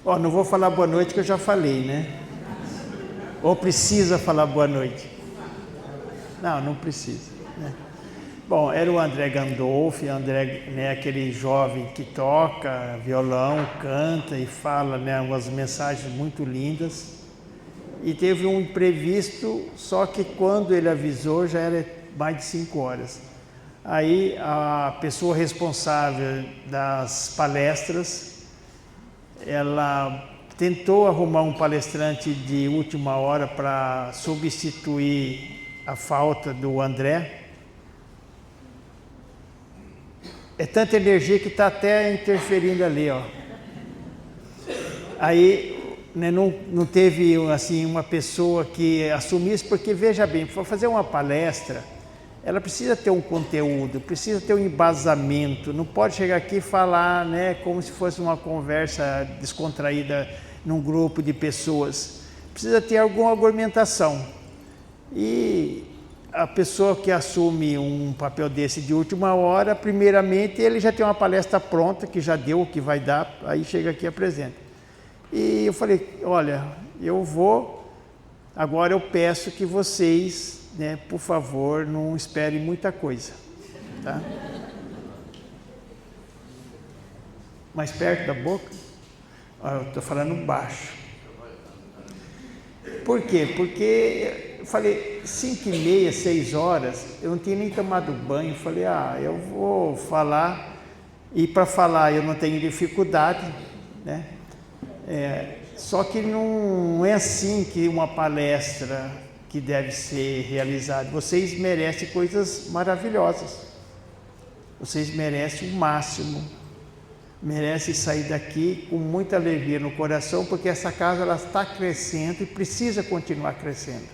Ó, não vou falar boa noite que eu já falei, né? Ou precisa falar boa noite? Não, não precisa, né? Bom, era o André Gandolfi, André, né, aquele jovem que toca violão, canta e fala, né, umas mensagens muito lindas. E teve um imprevisto, só que quando ele avisou já era mais de 5 horas. Aí a pessoa responsável das palestras, ela tentou arrumar um palestrante de última hora para substituir a falta do André. É tanta energia que está até interferindo ali, ó. Aí, né, não teve assim uma pessoa que assumisse, porque veja bem, para fazer uma palestra, ela precisa ter um conteúdo, precisa ter um embasamento, não pode chegar aqui e falar, né, como se fosse uma conversa descontraída num grupo de pessoas. Precisa ter alguma argumentação. E a pessoa que assume um papel desse de última hora, primeiramente ele já tem uma palestra pronta, que já deu o que vai dar, aí chega aqui e apresenta. E eu falei, olha, eu vou, agora eu peço que vocês, né, por favor, não esperem muita coisa, tá? Mais perto da boca? Eu estou falando baixo. Por quê? Porque eu falei, 5h30, 6 horas, eu não tinha nem tomado banho. Falei, eu vou falar, e para falar eu não tenho dificuldade, né? Só que não é assim que uma palestra que deve ser realizada. Vocês merecem coisas maravilhosas. Vocês merecem o máximo. Merece sair daqui com muita alegria no coração, porque essa casa ela está crescendo e precisa continuar crescendo.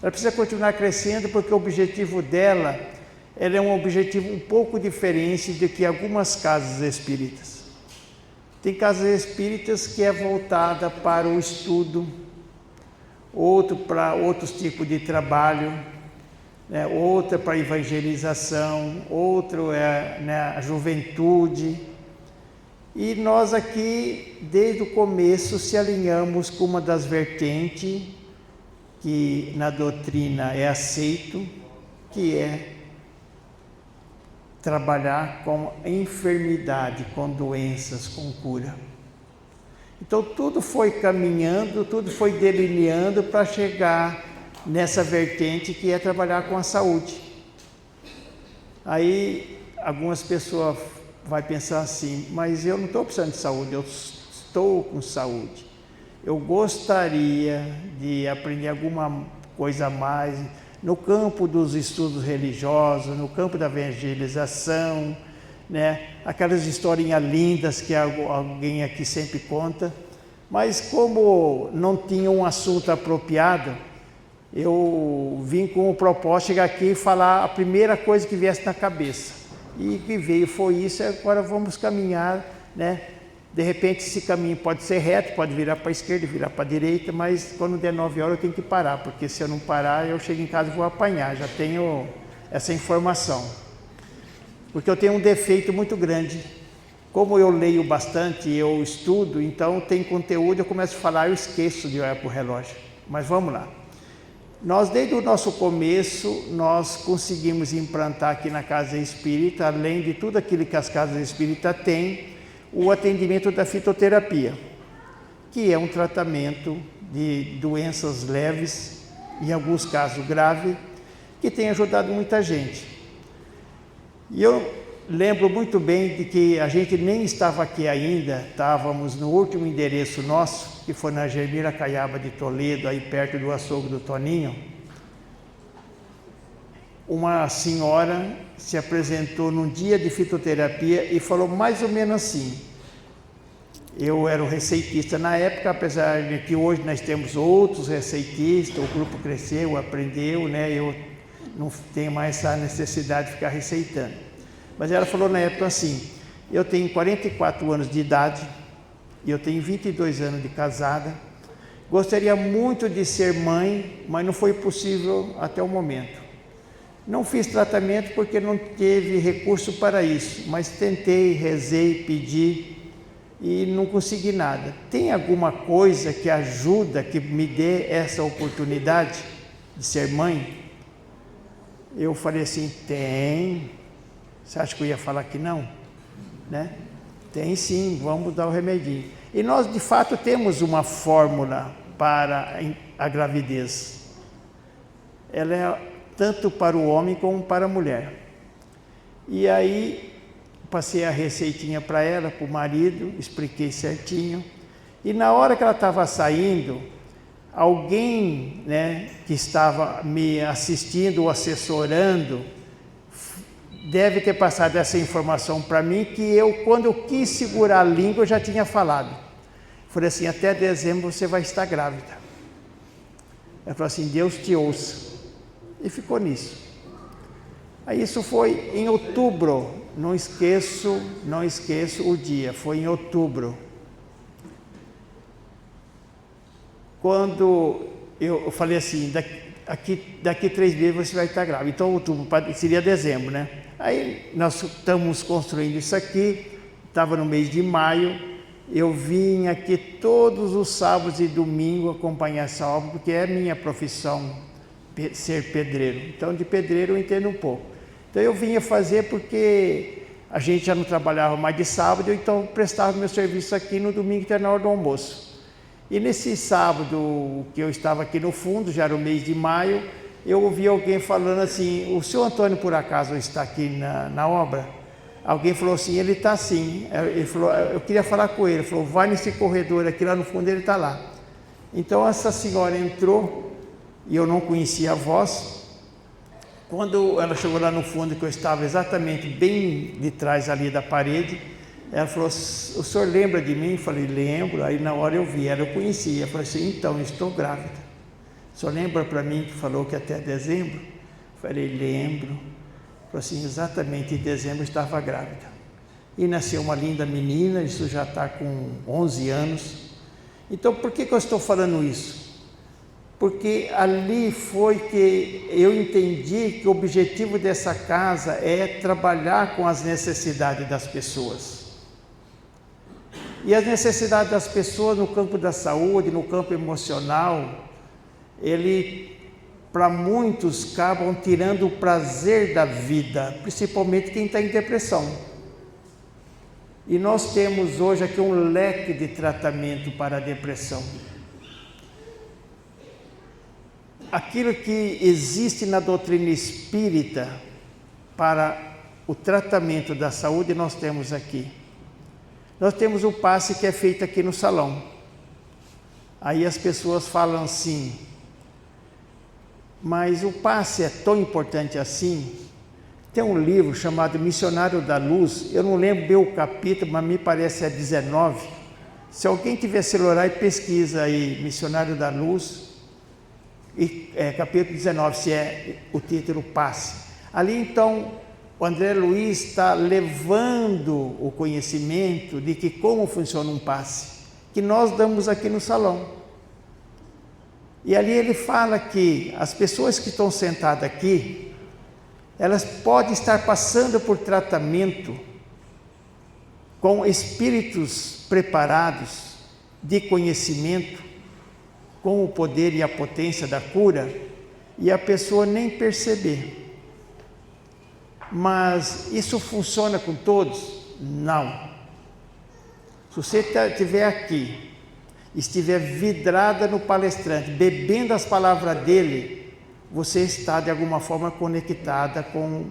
Ela precisa continuar crescendo porque o objetivo dela, ela é um objetivo um pouco diferente do que algumas casas espíritas. Tem casas espíritas que é voltada para o estudo, outro para outros tipos de trabalho, né? Outra para evangelização, outro é, né, a juventude. E nós aqui, desde o começo, se alinhamos com uma das vertentes que na doutrina é aceito, que é trabalhar com enfermidade, com doenças, com cura. Então tudo foi caminhando, tudo foi delineando para chegar nessa vertente que é trabalhar com a saúde. Aí algumas pessoas vão pensar assim, mas eu não estou precisando de saúde, eu estou com saúde. Eu gostaria de aprender alguma coisa a mais no campo dos estudos religiosos, no campo da evangelização, né? Aquelas historinhas lindas que alguém aqui sempre conta, mas como não tinha um assunto apropriado, eu vim com o propósito de chegar aqui e falar a primeira coisa que viesse na cabeça. E que veio foi isso, agora vamos caminhar, né? De repente esse caminho pode ser reto, pode virar para a esquerda, virar para a direita, mas quando der 9 horas eu tenho que parar, porque se eu não parar eu chego em casa e vou apanhar, já tenho essa informação. Porque eu tenho um defeito muito grande. Como eu leio bastante, eu estudo, então tem conteúdo, eu começo a falar, eu esqueço de olhar para o relógio. Mas vamos lá. Nós, desde o nosso começo, nós conseguimos implantar aqui na Casa Espírita, além de tudo aquilo que as Casas Espíritas têm, o atendimento da fitoterapia, que é um tratamento de doenças leves, em alguns casos graves, que tem ajudado muita gente. E eu lembro muito bem de que a gente nem estava aqui ainda, estávamos no último endereço nosso, que foi na Germira Caiaba de Toledo, aí perto do açougue do Toninho. Uma senhora se apresentou num dia de fitoterapia e falou mais ou menos assim. Eu era o receitista na época, apesar de que hoje nós temos outros receitistas, o grupo cresceu, aprendeu, né? Eu não tenho mais essa necessidade de ficar receitando. Mas ela falou na época assim, eu tenho 44 anos de idade, e eu tenho 22 anos de casada, gostaria muito de ser mãe, mas não foi possível até o momento. Não fiz tratamento porque não teve recurso para isso, mas tentei, rezei, pedi, e não consegui nada. Tem alguma coisa que ajuda, que me dê essa oportunidade de ser mãe? Eu falei assim, tem. Você acha que eu ia falar que não? Né? Tem sim, vamos dar o remedinho. E nós, de fato, temos uma fórmula para a gravidez. Ela é tanto para o homem como para a mulher. E aí, passei a receitinha para ela, para o marido, expliquei certinho. E na hora que ela estava saindo, alguém, né, que estava me assistindo ou assessorando, deve ter passado essa informação para mim, que eu, quando eu quis segurar a língua, eu já tinha falado. Falei assim, até dezembro você vai estar grávida. Ela falou assim, Deus te ouça. E ficou nisso. Aí isso foi em outubro, não esqueço o dia, foi em outubro. Quando eu falei assim, daqui 3 meses você vai estar grávida. Então outubro seria dezembro, né? Aí nós estamos construindo isso aqui, estava no mês de maio, eu vim aqui todos os sábados e domingos acompanhar essa obra, porque é minha profissão ser pedreiro. Então de pedreiro eu entendo um pouco. Então eu vinha fazer porque a gente já não trabalhava mais de sábado, então eu prestava meu serviço aqui no domingo, que era na hora do almoço. E nesse sábado que eu estava aqui no fundo, já era o mês de maio, eu ouvi alguém falando assim, o senhor Antônio por acaso está aqui na obra? Alguém falou assim, ele está sim. Ele falou, eu queria falar com ele. Ele falou, vai nesse corredor aqui, lá no fundo ele está lá. Então essa senhora entrou, e eu não conhecia a voz. Quando ela chegou lá no fundo, que eu estava exatamente bem de trás ali da parede, ela falou, o senhor lembra de mim? Eu falei, lembro. Aí na hora eu vi, eu conhecia. Eu falei assim, então, eu estou grávida. O senhor lembra para mim que falou que até dezembro? Eu falei, lembro. Falei assim, exatamente em dezembro eu estava grávida. E nasceu uma linda menina, isso já está com 11 anos. Então, por que eu estou falando isso? Porque ali foi que eu entendi que o objetivo dessa casa é trabalhar com as necessidades das pessoas. E as necessidades das pessoas no campo da saúde, no campo emocional, para muitos, acabam tirando o prazer da vida, principalmente quem está em depressão. E nós temos hoje aqui um leque de tratamento para a depressão. Aquilo que existe na doutrina espírita para o tratamento da saúde, nós temos aqui. Nós temos o passe que é feito aqui no salão. Aí as pessoas falam assim, mas o passe é tão importante assim? Tem um livro chamado Missionário da Luz, eu não lembro bem o capítulo, mas me parece é 19. Se alguém tiver celular, pesquisa aí, Missionário da Luz, capítulo 19, se é o título Passe. Ali então, o André Luiz está levando o conhecimento de que como funciona um passe, que nós damos aqui no salão. E ali ele fala que as pessoas que estão sentadas aqui, elas podem estar passando por tratamento com espíritos preparados de conhecimento, com o poder e a potência da cura, e a pessoa nem perceber. Mas isso funciona com todos? Não. Se você estiver aqui, estiver vidrada no palestrante, bebendo as palavras dele, você está de alguma forma conectada com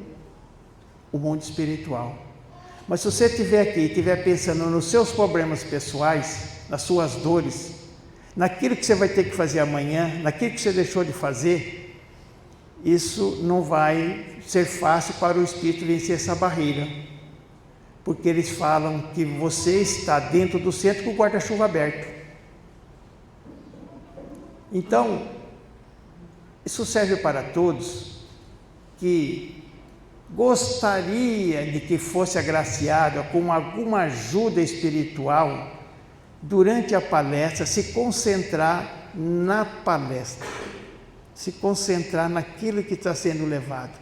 o mundo espiritual. Mas se você estiver aqui e estiver pensando nos seus problemas pessoais, nas suas dores, naquilo que você vai ter que fazer amanhã, naquilo que você deixou de fazer, isso não vai ser fácil para o espírito vencer essa barreira. Porque eles falam que você está dentro do centro com o guarda-chuva aberto. Então, isso serve para todos que gostaria de que fosse agraciado com alguma ajuda espiritual durante a palestra, se concentrar na palestra, se concentrar naquilo que está sendo levado.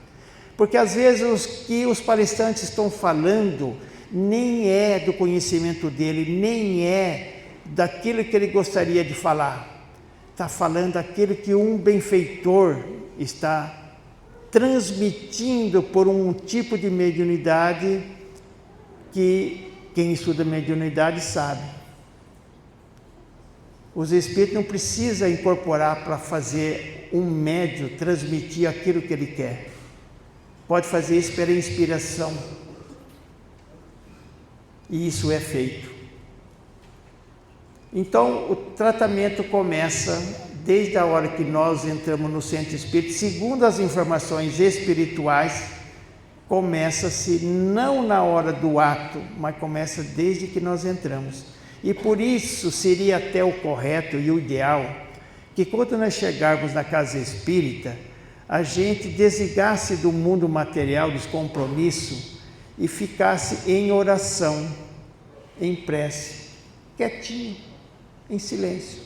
Porque às vezes os que os palestrantes estão falando nem é do conhecimento dele, nem é daquilo que ele gostaria de falar. Está falando aquilo que um benfeitor está transmitindo por um tipo de mediunidade que quem estuda mediunidade sabe. Os espíritos não precisam incorporar para fazer um médium transmitir aquilo que ele quer. Pode fazer isso pela inspiração. E isso é feito. Então, o tratamento começa desde a hora que nós entramos no centro espírita. Segundo as informações espirituais, começa-se não na hora do ato, mas começa desde que nós entramos. E por isso seria até o correto e o ideal que quando nós chegarmos na casa espírita, a gente desligasse do mundo material, dos compromissos, e ficasse em oração, em prece, quietinho, em silêncio.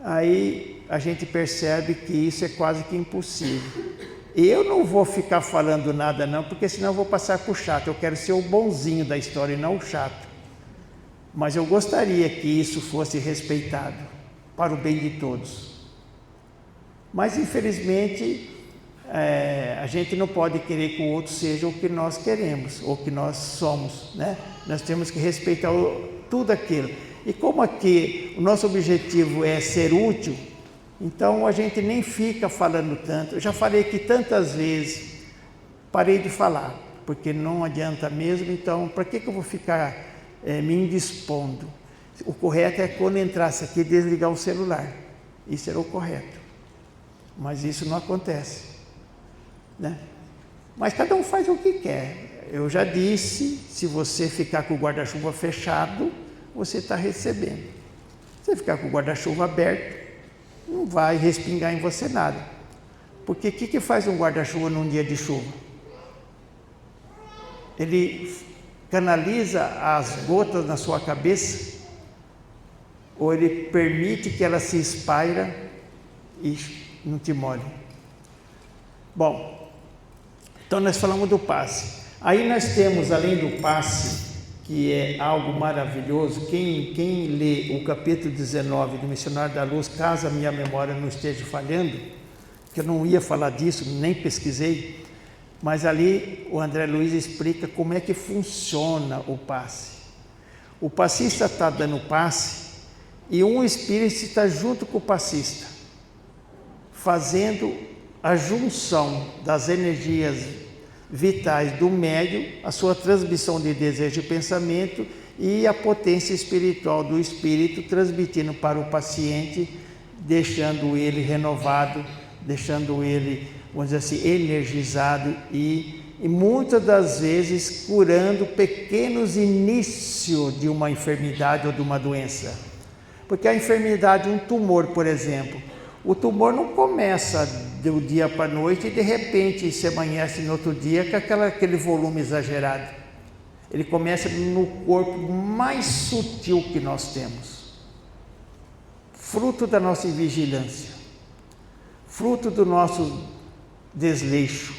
Aí a gente percebe que isso é quase que impossível. Eu não vou ficar falando nada não, porque senão eu vou passar por chato. Eu quero ser o bonzinho da história e não o chato. Mas eu gostaria que isso fosse respeitado, para o bem de todos. Mas infelizmente, a gente não pode querer que o outro seja o que nós queremos, ou que nós somos, né? Nós temos que respeitar tudo aquilo. E como aqui o nosso objetivo é ser útil, então a gente nem fica falando tanto. Eu já falei aqui tantas vezes, parei de falar, porque não adianta mesmo, então para que eu vou ficar me indispondo? O correto é quando entrasse aqui desligar o celular, isso era o correto, mas isso não acontece, né? Mas cada um faz o que quer. Eu já disse, se você ficar com o guarda-chuva fechado, você está recebendo. Se você ficar com o guarda-chuva aberto, não vai respingar em você nada. Porque o que faz um guarda-chuva num dia de chuva? Ele canaliza as gotas na sua cabeça, ou ele permite que ela se espalhe e não te molhe? Bom, então nós falamos do passe. Aí nós temos, além do passe, que é algo maravilhoso, quem lê o capítulo 19 do Missionário da Luz, caso a minha memória não esteja falhando, que eu não ia falar disso, nem pesquisei, mas ali o André Luiz explica como é que funciona o passe. O passista está dando passe e um espírito está junto com o passista, fazendo a junção das energias vitais do médium, a sua transmissão de desejo e pensamento e a potência espiritual do espírito transmitindo para o paciente, deixando ele renovado, deixando ele, vamos dizer assim, energizado e muitas das vezes curando pequenos inícios de uma enfermidade ou de uma doença. Porque a enfermidade, um tumor, por exemplo, o tumor não começa do dia para a noite e de repente se amanhece no outro dia com aquele volume exagerado. Ele começa no corpo mais sutil que nós temos, fruto da nossa invigilância, fruto do nosso desleixo,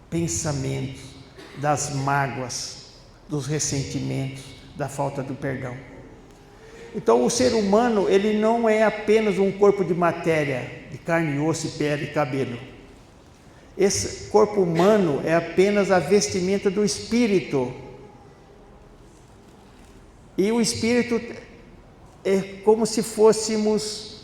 pensamentos, das mágoas, dos ressentimentos, da falta do perdão. Então o ser humano, ele não é apenas um corpo de matéria, de carne, osso, pele e cabelo. Esse corpo humano é apenas a vestimenta do espírito. E o espírito é como se fôssemos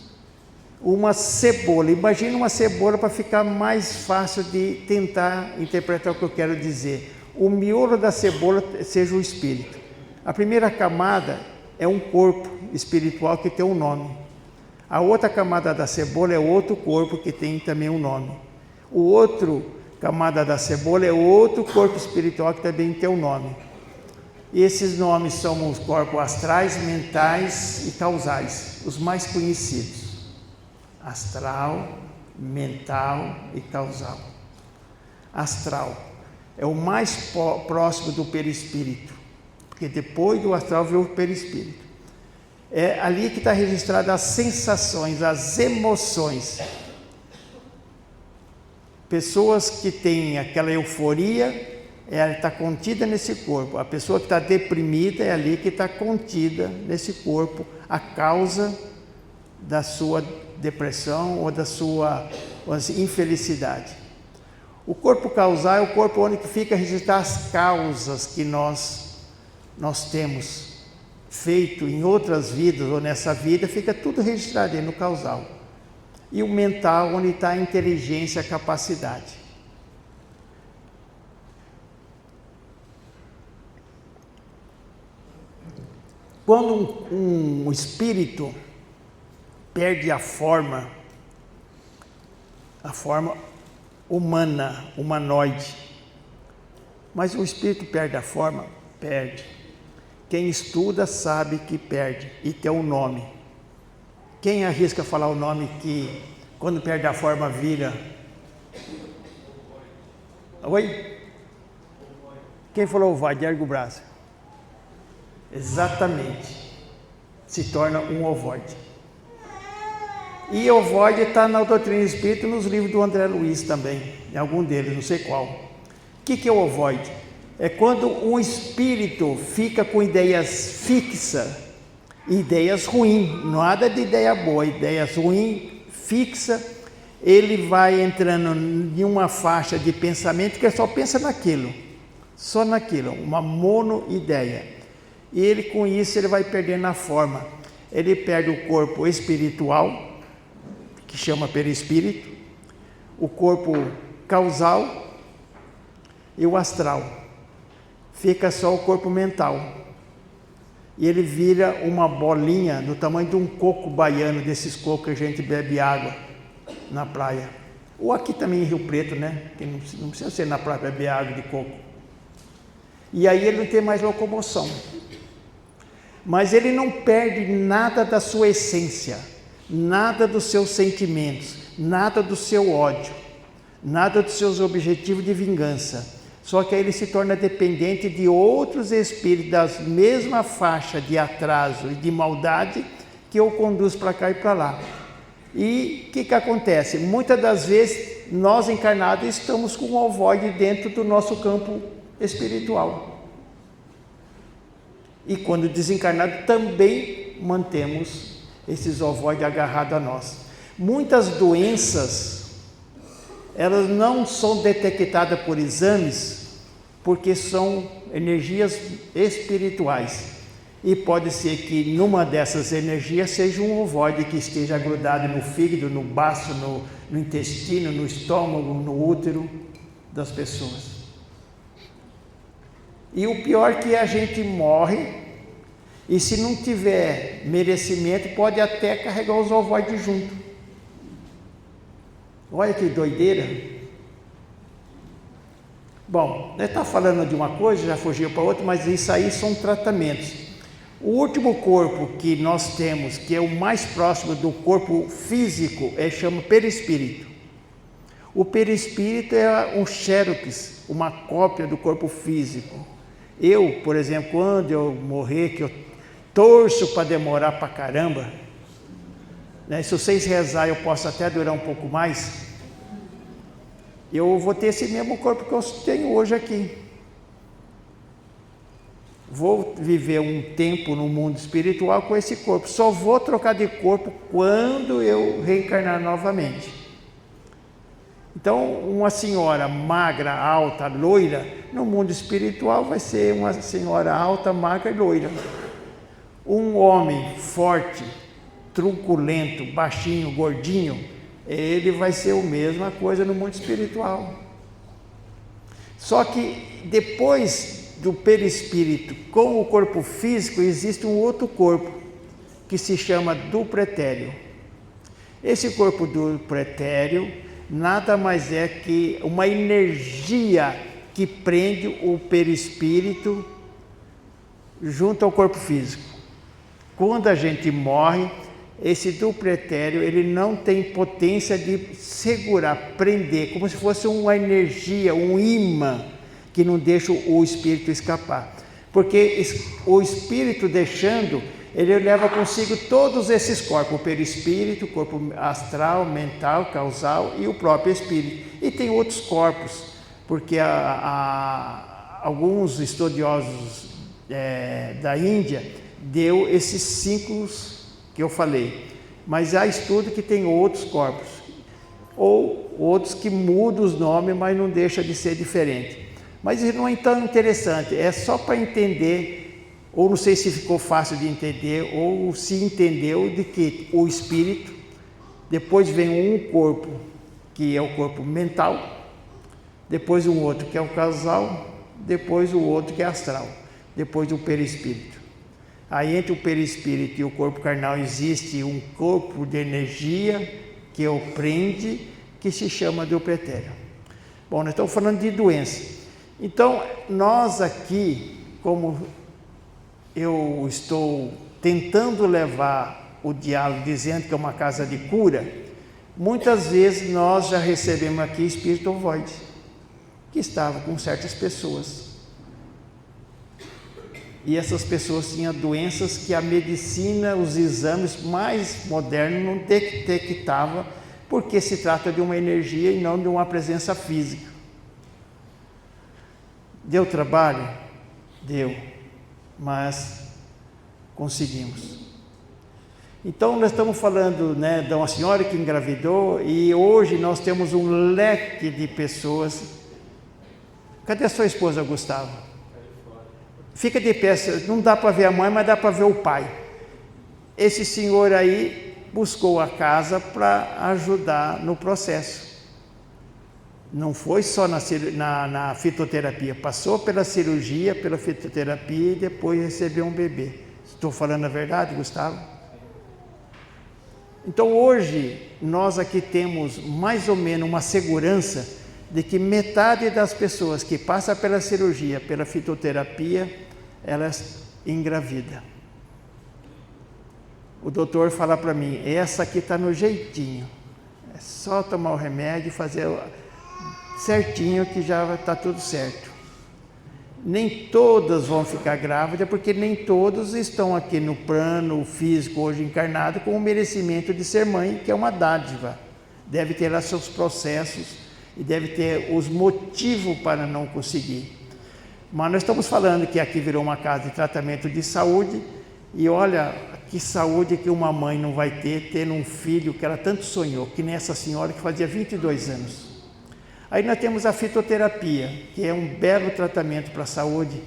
uma cebola. Imagina uma cebola para ficar mais fácil de tentar interpretar o que eu quero dizer. O miolo da cebola seja o espírito. A primeira camada é um corpo espiritual que tem um nome. A outra camada da cebola é outro corpo que tem também um nome. O outro camada da cebola é outro corpo espiritual que também tem um nome. E esses nomes são os corpos astrais, mentais e causais, os mais conhecidos. Astral, mental e causal. Astral é o mais próximo do perispírito, porque depois do astral vem o perispírito. É ali que está registrada as sensações, as emoções. Pessoas que têm aquela euforia ela está contida nesse corpo. A pessoa que está deprimida é ali que está contida nesse corpo a causa da sua depressão ou da sua infelicidade. O corpo causal é o corpo onde fica registrado as causas que nós temos feito em outras vidas ou nessa vida, fica tudo registrado aí no causal. E o mental, onde está a inteligência, a capacidade. Quando um espírito perde a forma humana, humanoide, mas o espírito perde a forma? Perde. Quem estuda sabe que perde e tem um nome. Quem arrisca falar o nome que quando perde a forma vira? Oi? Quem falou ovoide? Ergue o braço. Exatamente. Se torna um ovoide. E ovoide está na doutrina espírita, nos livros do André Luiz também, em algum deles, não sei qual. O que é o ovoide? É quando um espírito fica com ideias fixas, ideias ruins, nada de ideia boa, ideias ruins, fixa, ele vai entrando em uma faixa de pensamento que ele só pensa naquilo, só naquilo, uma mono-ideia. E ele, com isso, ele vai perdendo a forma. Ele perde o corpo espiritual, que chama perispírito, o corpo causal e o astral. Fica só o corpo mental. E ele vira uma bolinha do tamanho de um coco baiano, desses cocos que a gente bebe água na praia. Ou aqui também em Rio Preto, né? Que não precisa ser na praia beber água de coco. E aí ele não tem mais locomoção. Mas ele não perde nada da sua essência, nada dos seus sentimentos, nada do seu ódio, nada dos seus objetivos de vingança. Só que aí ele se torna dependente de outros espíritos da mesma faixa de atraso e de maldade que o conduz para cá e para lá. E o que acontece? Muitas das vezes nós encarnados estamos com um ovoide dentro do nosso campo espiritual. E quando desencarnado também mantemos esses ovoides agarrados a nós. Muitas doenças, elas não são detectadas por exames, porque são energias espirituais. E pode ser que numa dessas energias seja um ovoide que esteja grudado no fígado, no baço, no intestino, no estômago, no útero das pessoas. E o pior é que a gente morre e, se não tiver merecimento, pode até carregar os ovoides junto. Olha que doideira. Bom, nós estamos falando de uma coisa, já fugiu para outra, mas isso aí são tratamentos. O último corpo que nós temos, que é o mais próximo do corpo físico, chama perispírito. O perispírito é um xerox, uma cópia do corpo físico. Eu, por exemplo, quando eu morrer, que eu torço para demorar para caramba, né? Se vocês rezarem, eu posso até durar um pouco mais. Eu vou ter esse mesmo corpo que eu tenho hoje aqui. Vou viver um tempo no mundo espiritual com esse corpo. Só vou trocar de corpo quando eu reencarnar novamente. Então, uma senhora magra, alta, loira, no mundo espiritual vai ser uma senhora alta, magra e loira. Um homem forte, truculento, baixinho, gordinho, ele vai ser a mesma coisa no mundo espiritual. Só que depois do perispírito com o corpo físico, existe um outro corpo que se chama duplo etéreo. Esse corpo duplo etéreo nada mais é que uma energia que prende o perispírito junto ao corpo físico. Quando a gente morre, esse duplo etéreo, ele não tem potência de segurar, prender, como se fosse uma energia, um imã, que não deixa o espírito escapar. Porque o espírito deixando, ele leva consigo todos esses corpos, o perispírito, o corpo astral, mental, causal e o próprio espírito. E tem outros corpos, porque alguns estudiosos da Índia deu esses ciclos que eu falei, mas há estudo que tem outros corpos, ou outros que mudam os nomes, mas não deixa de ser diferente. Mas isso não é tão interessante, é só para entender, ou não sei se ficou fácil de entender, ou se entendeu de que o espírito, depois vem um corpo, que é o corpo mental, depois um outro que é o causal, depois o outro que é astral, depois o perispírito. Aí entre o perispírito e o corpo carnal existe um corpo de energia que o prende, que se chama de pretéreo. Bom, nós estamos falando de doença. Então, nós aqui, como eu estou tentando levar o diálogo dizendo que é uma casa de cura, muitas vezes nós já recebemos aqui espírito ovoide, que estava com certas pessoas. E essas pessoas tinham doenças que a medicina, os exames mais modernos não detectavam, porque se trata de uma energia e não de uma presença física. Deu trabalho? Deu, mas conseguimos. Então nós estamos falando, de uma senhora que engravidou, e hoje nós temos um leque de pessoas. Cadê a sua esposa, Gustavo? Fica de pé, não dá para ver a mãe, mas dá para ver o pai. Esse senhor aí buscou a casa para ajudar no processo. Não foi só na fitoterapia, passou pela cirurgia, pela fitoterapia e depois recebeu um bebê. Estou falando a verdade, Gustavo? Então hoje nós aqui temos mais ou menos uma segurança de que metade das pessoas que passam pela cirurgia, pela fitoterapia, elas engravidam. O doutor fala para mim, essa aqui está no jeitinho, é só tomar o remédio e fazer certinho que já está tudo certo. Nem todas vão ficar grávidas, porque nem todos estão aqui no plano físico hoje encarnado com o merecimento de ser mãe, que é uma dádiva. Deve ter lá seus processos e deve ter os motivos para não conseguir. Mas nós estamos falando que aqui virou uma casa de tratamento de saúde, e olha que saúde que uma mãe não vai ter, tendo um filho que ela tanto sonhou, que nem essa senhora que fazia 22 anos. Aí nós temos a fitoterapia, que é um belo tratamento para a saúde.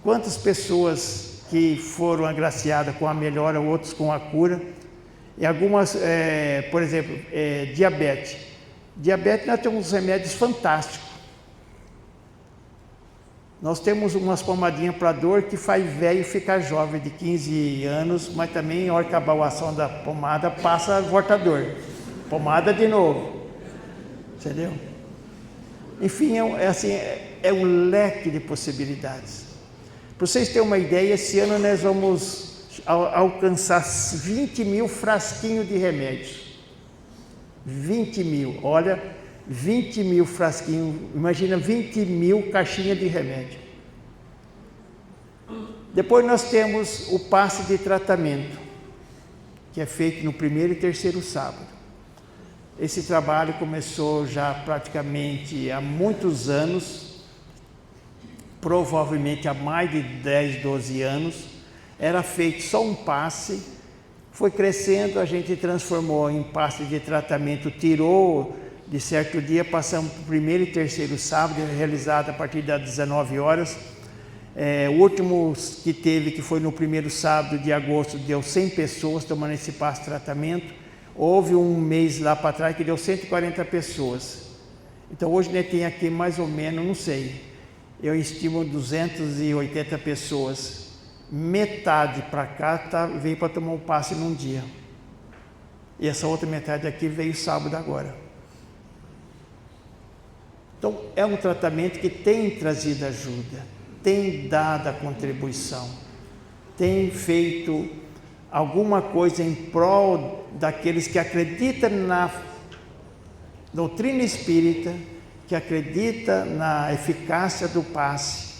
Quantas pessoas que foram agraciadas com a melhora, outros com a cura, e algumas, por exemplo, diabetes. Diabetes, nós temos remédios fantásticos. Nós temos umas pomadinhas para dor que faz velho ficar jovem, de 15 anos, mas também, na hora que acabar a ação da pomada, passa, volta a dor. Pomada de novo. Entendeu? Enfim, é um leque de possibilidades. Para vocês terem uma ideia, esse ano nós vamos alcançar 20 mil frasquinhos de remédios. 20 mil, olha, 20 mil frasquinhos, imagina 20 mil caixinhas de remédio. Depois nós temos o passe de tratamento, que é feito no primeiro e terceiro sábado. Esse trabalho começou já praticamente há muitos anos, provavelmente há mais de 10, 12 anos. Era feito só um passe, foi crescendo, a gente transformou em passe de tratamento, tirou de certo dia, passamos para o primeiro e terceiro sábado, realizado a partir das 19 horas. O último que teve, que foi no primeiro sábado de agosto, deu 100 pessoas tomando esse passe de tratamento. Houve um mês lá para trás que deu 140 pessoas. Então hoje tem aqui mais ou menos, não sei, eu estimo 280 pessoas. Metade para cá veio para tomar um passe num dia. E essa outra metade aqui veio sábado agora. Então é um tratamento que tem trazido ajuda, tem dado a contribuição, tem feito alguma coisa em prol daqueles que acreditam na doutrina espírita, que acreditam na eficácia do passe,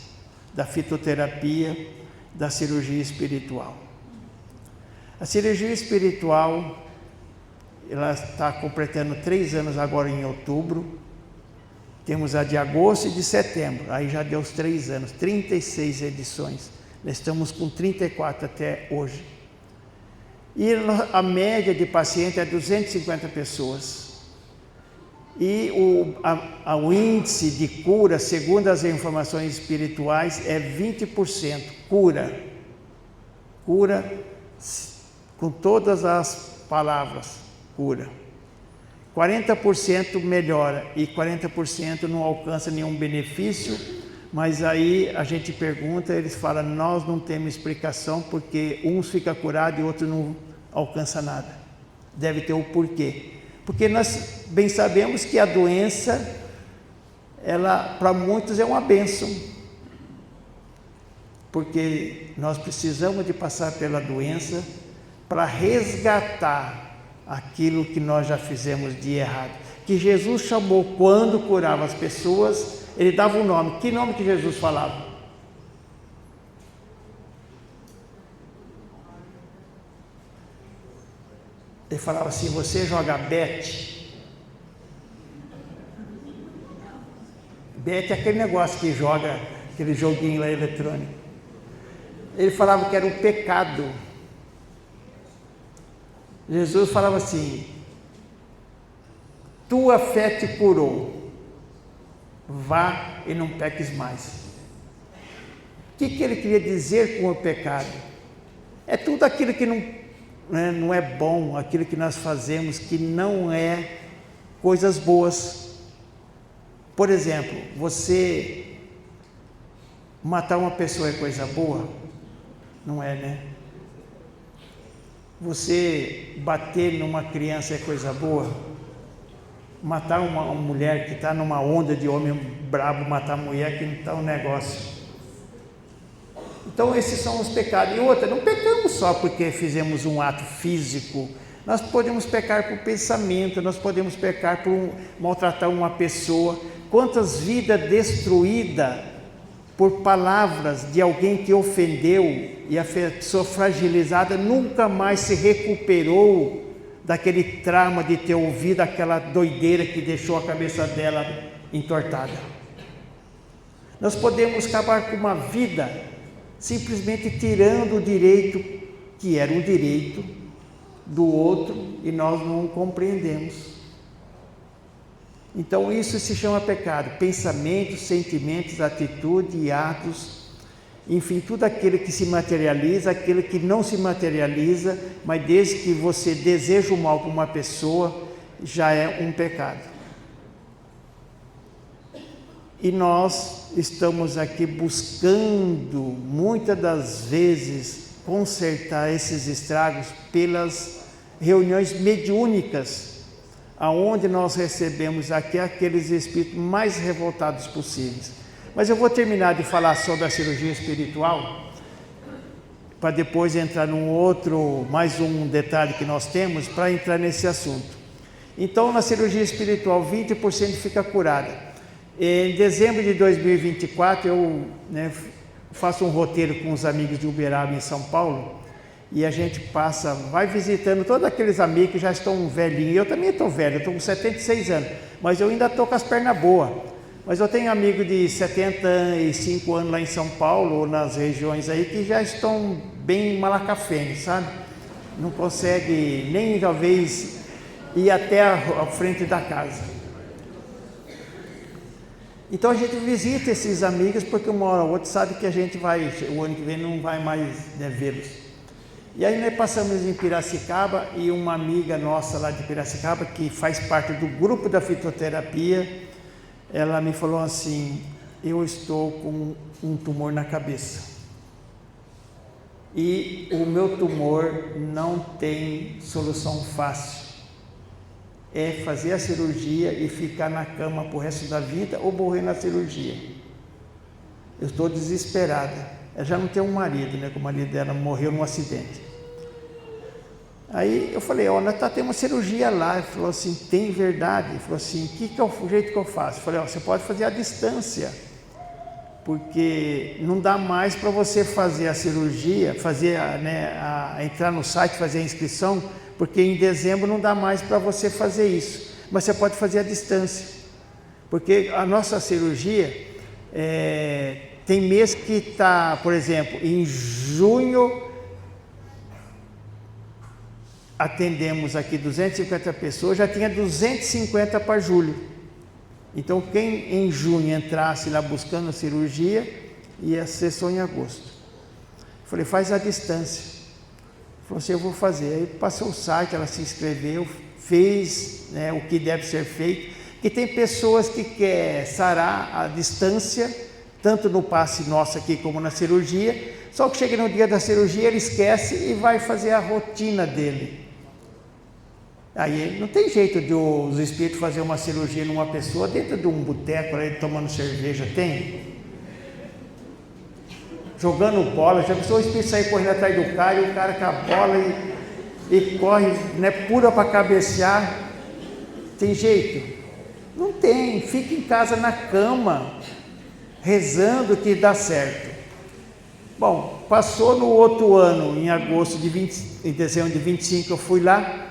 da fitoterapia, da cirurgia espiritual. A cirurgia espiritual, ela está completando 3 anos agora em outubro. Temos a de agosto e de setembro, aí já deu os 3 anos, 36 edições. Nós estamos com 34 até hoje. E a média de paciente é 250 pessoas. E o índice de cura, segundo as informações espirituais, é 20%. Cura. Cura com todas as palavras. Cura. 40% melhora e 40% não alcança nenhum benefício, mas aí a gente pergunta, eles falam, nós não temos explicação porque uns ficam curados e outros não alcançam nada. Deve ter o porquê. Porque nós bem sabemos que a doença, ela para muitos é uma bênção. Porque nós precisamos de passar pela doença para resgatar aquilo que nós já fizemos de errado. Que Jesus chamou quando curava as pessoas, ele dava um nome. Que nome que Jesus falava? Ele falava assim, você joga bet. Bet é aquele negócio que joga, aquele joguinho lá eletrônico. Ele falava que era um pecado. Jesus falava assim, tua fé te curou, vá e não peques mais. O que ele queria dizer com o pecado? É tudo aquilo que não é bom, aquilo que nós fazemos que não é coisas boas. Por exemplo, você matar uma pessoa é coisa boa? Não é, né? Você bater numa criança é coisa boa? Matar uma mulher que está numa onda de homem brabo, matar a mulher que não está um negócio. Então esses são os pecados. E outra, não pecamos só porque fizemos um ato físico. Nós podemos pecar por pensamento, nós podemos pecar por maltratar uma pessoa. Quantas vidas destruídas por palavras de alguém que ofendeu e a pessoa fragilizada nunca mais se recuperou daquele trauma de ter ouvido aquela doideira que deixou a cabeça dela entortada. Nós podemos acabar com uma vida simplesmente tirando o direito que era um direito do outro e nós não compreendemos. Então isso se chama pecado, pensamentos, sentimentos, atitude e atos, enfim, tudo aquilo que se materializa, aquilo que não se materializa, mas desde que você deseja o mal para uma pessoa, já é um pecado. E nós estamos aqui buscando, muitas das vezes, consertar esses estragos pelas reuniões mediúnicas, aonde nós recebemos aqui aqueles espíritos mais revoltados possíveis. Mas eu vou terminar de falar sobre a cirurgia espiritual, para depois entrar num outro, mais um detalhe que nós temos, para entrar nesse assunto. Então, na cirurgia espiritual, 20% fica curada. Em dezembro de 2024, eu faço um roteiro com os amigos de Uberaba em São Paulo, e a gente vai visitando todos aqueles amigos que já estão velhinhos. Eu também estou velho, eu estou com 76 anos, mas eu ainda estou com as pernas boas. Mas eu tenho amigos de 75 anos lá em São Paulo, ou nas regiões aí, que já estão bem malacafênicos, sabe? Não consegue nem, talvez, ir até a frente da casa. Então a gente visita esses amigos, porque uma hora ou outra sabe que a gente vai, o ano que vem não vai mais vê-los. E aí nós passamos em Piracicaba e uma amiga nossa lá de Piracicaba, que faz parte do grupo da fitoterapia, ela me falou assim, eu estou com um tumor na cabeça. E o meu tumor não tem solução fácil. É fazer a cirurgia e ficar na cama pro resto da vida ou morrer na cirurgia. Eu estou desesperada. Ela já não tem um marido, né? Que o marido dela morreu num acidente. Aí eu falei, ó, nós temos uma cirurgia lá. Ele falou assim, tem verdade? Ele falou assim, que é o jeito que eu faço? Eu falei, ó, você pode fazer à distância, porque não dá mais para você fazer a cirurgia, entrar no site, fazer a inscrição, porque em dezembro não dá mais para você fazer isso, mas você pode fazer à distância. Porque a nossa cirurgia, tem mês que está, por exemplo, em junho, atendemos aqui 250 pessoas, já tinha 250 para julho. Então, quem em junho entrasse lá buscando a cirurgia, ia ser só em agosto. Falei, faz a distância. Falou assim, eu vou fazer. Aí passou o site, ela se inscreveu, fez, né, o que deve ser feito. Que tem pessoas que querem sarar à distância, tanto no passe nosso aqui como na cirurgia, só que chega no dia da cirurgia, ele esquece e vai fazer a rotina dele. Aí não tem jeito de os espíritos fazer uma cirurgia numa pessoa dentro de um boteco, ele tomando cerveja, tem? Jogando bola, já pensou o espírito sair correndo atrás do cara e o cara com a bola e corre, né, pura para cabecear. Tem jeito? Não tem, fica em casa na cama, rezando que dá certo. Bom, passou no outro ano, em agosto em dezembro de 25, eu fui lá.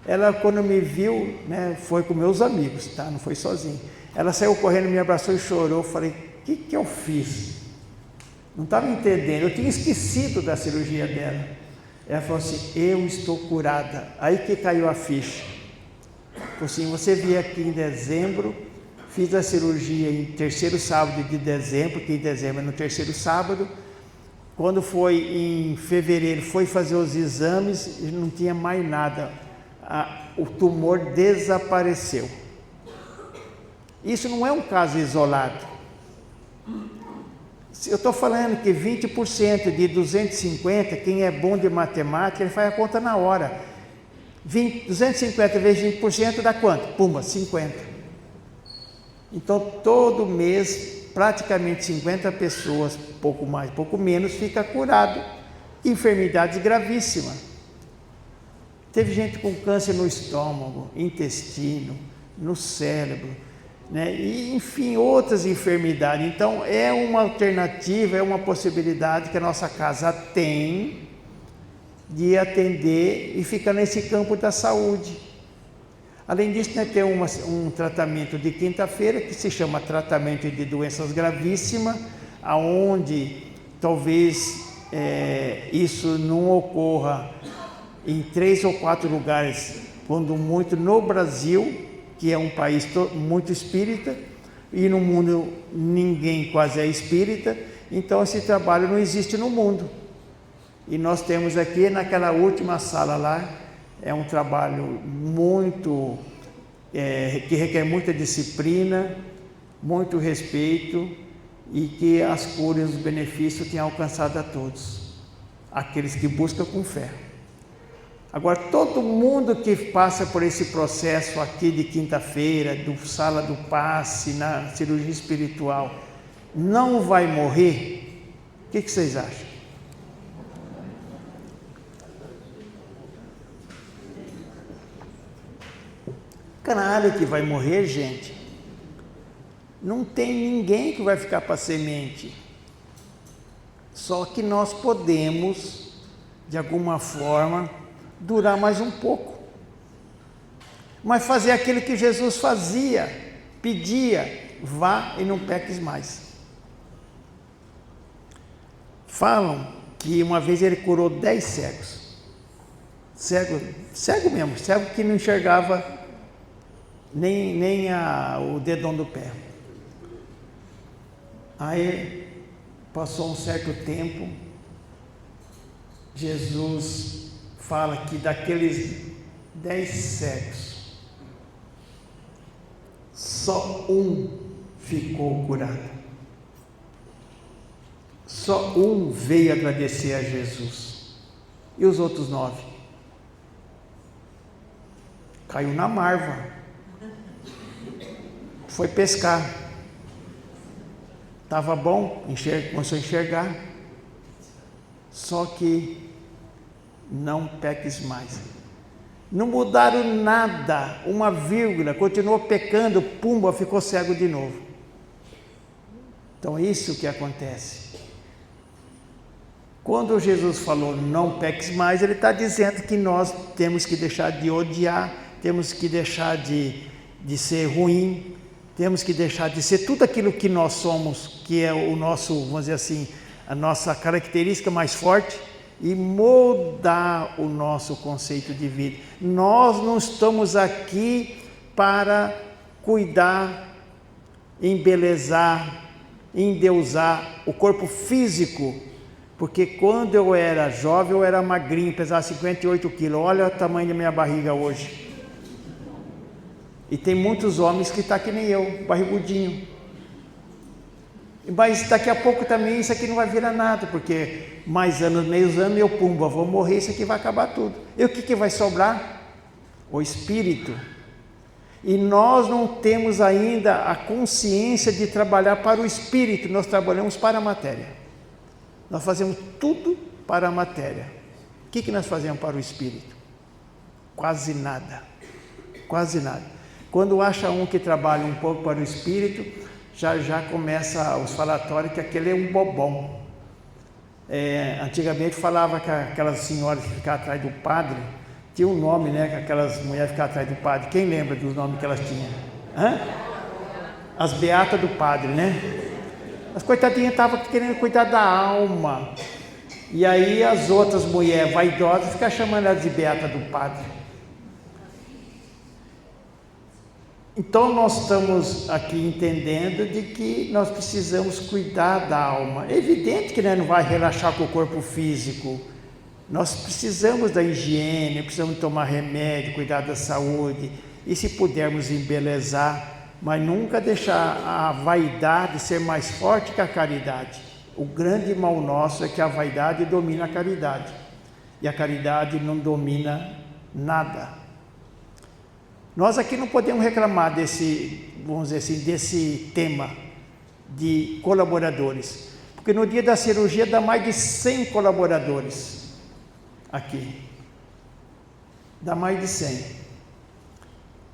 Ela, quando me viu, né, foi com meus amigos, tá? Não foi sozinha. Ela saiu correndo, me abraçou e chorou. Eu falei, o que eu fiz? Não estava entendendo, eu tinha esquecido da cirurgia dela. Ela falou assim, eu estou curada. Aí que caiu a ficha. Falou assim, você veio aqui em dezembro, fiz a cirurgia em terceiro sábado de dezembro, que em dezembro é no terceiro sábado. Quando foi em fevereiro, foi fazer os exames e não tinha mais nada. O tumor desapareceu. Isso não é um caso isolado. Eu estou falando que 20% de 250, quem é bom de matemática, ele faz a conta na hora. 250 vezes 20% dá quanto? Pumba, 50. Então, todo mês, praticamente 50 pessoas, pouco mais, pouco menos, fica curado. Enfermidade gravíssima. Teve gente com câncer no estômago, intestino, no cérebro, né? E, enfim, outras enfermidades. Então, é uma alternativa, é uma possibilidade que a nossa casa tem de atender e ficar nesse campo da saúde. Além disso, né, tem um tratamento de quinta-feira que se chama tratamento de doenças gravíssimas, aonde talvez isso não ocorra em 3 ou 4 lugares, quando muito no Brasil, que é um país muito espírita, e no mundo ninguém quase é espírita, então esse trabalho não existe no mundo. E nós temos aqui naquela última sala lá, é um trabalho muito, que requer muita disciplina, muito respeito, e que as curas e os benefícios têm alcançado a todos, aqueles que buscam com fé. Agora, todo mundo que passa por esse processo aqui de quinta-feira, do sala do passe, na cirurgia espiritual, não vai morrer? O que vocês acham? Claro que vai morrer, gente. Não tem ninguém que vai ficar para semente. Só que nós podemos, de alguma forma, durar mais um pouco, mas fazer aquilo que Jesus fazia, pedia, vá e não peques mais. Falam que uma vez ele curou 10 cegos, cego mesmo, cego que não enxergava nem o dedão do pé. Aí passou um certo tempo, Jesus fala que daqueles 10 cegos, só um ficou curado. Só um veio agradecer a Jesus. E os outros 9? Caiu na marva. Foi pescar. Estava bom, começou a enxergar. Só que não peques mais. Não mudaram nada, uma vírgula, continuou pecando, pumba, ficou cego de novo. Então é isso que acontece. Quando Jesus falou não peques mais, ele está dizendo que nós temos que deixar de odiar, temos que deixar de ser ruim, Temos que deixar de ser tudo aquilo que nós somos, que é o nosso, vamos dizer assim, a nossa característica mais forte, e moldar o nosso conceito de vida. Nós não estamos aqui para cuidar, embelezar, endeusar o corpo físico, porque quando eu era jovem eu era magrinho, pesava 58 quilos, olha o tamanho da minha barriga hoje. E tem muitos homens que estão que nem eu, barrigudinho. Mas daqui a pouco também isso aqui não vai virar nada, porque mais anos, meios anos, eu pumba, vou morrer, isso aqui vai acabar tudo. E o que vai sobrar? O espírito. E nós não temos ainda a consciência de trabalhar para o espírito, nós trabalhamos para a matéria. Nós fazemos tudo para a matéria. O que nós fazemos para o espírito? Quase nada. Quase nada. Quando acha um que trabalha um pouco para o espírito, já começa os falatórios que aquele é um bobão. Antigamente falava que aquelas senhoras que ficavam atrás do padre, tinha um nome, né? Que aquelas mulheres ficavam atrás do padre. Quem lembra dos nomes que elas tinham? As beatas do padre, né? As coitadinhas estavam querendo cuidar da alma. E aí as outras mulheres vaidosas ficavam chamando elas de beata do padre. Então nós estamos aqui entendendo de que nós precisamos cuidar da alma. É evidente que não vai relaxar com o corpo físico. Nós precisamos da higiene, precisamos tomar remédio, cuidar da saúde. E se pudermos embelezar, mas nunca deixar a vaidade ser mais forte que a caridade. O grande mal nosso é que a vaidade domina a caridade. E a caridade não domina nada. Nós aqui não podemos reclamar desse, vamos dizer assim, desse tema de colaboradores, porque no dia da cirurgia dá mais de 100 colaboradores aqui, dá mais de 100.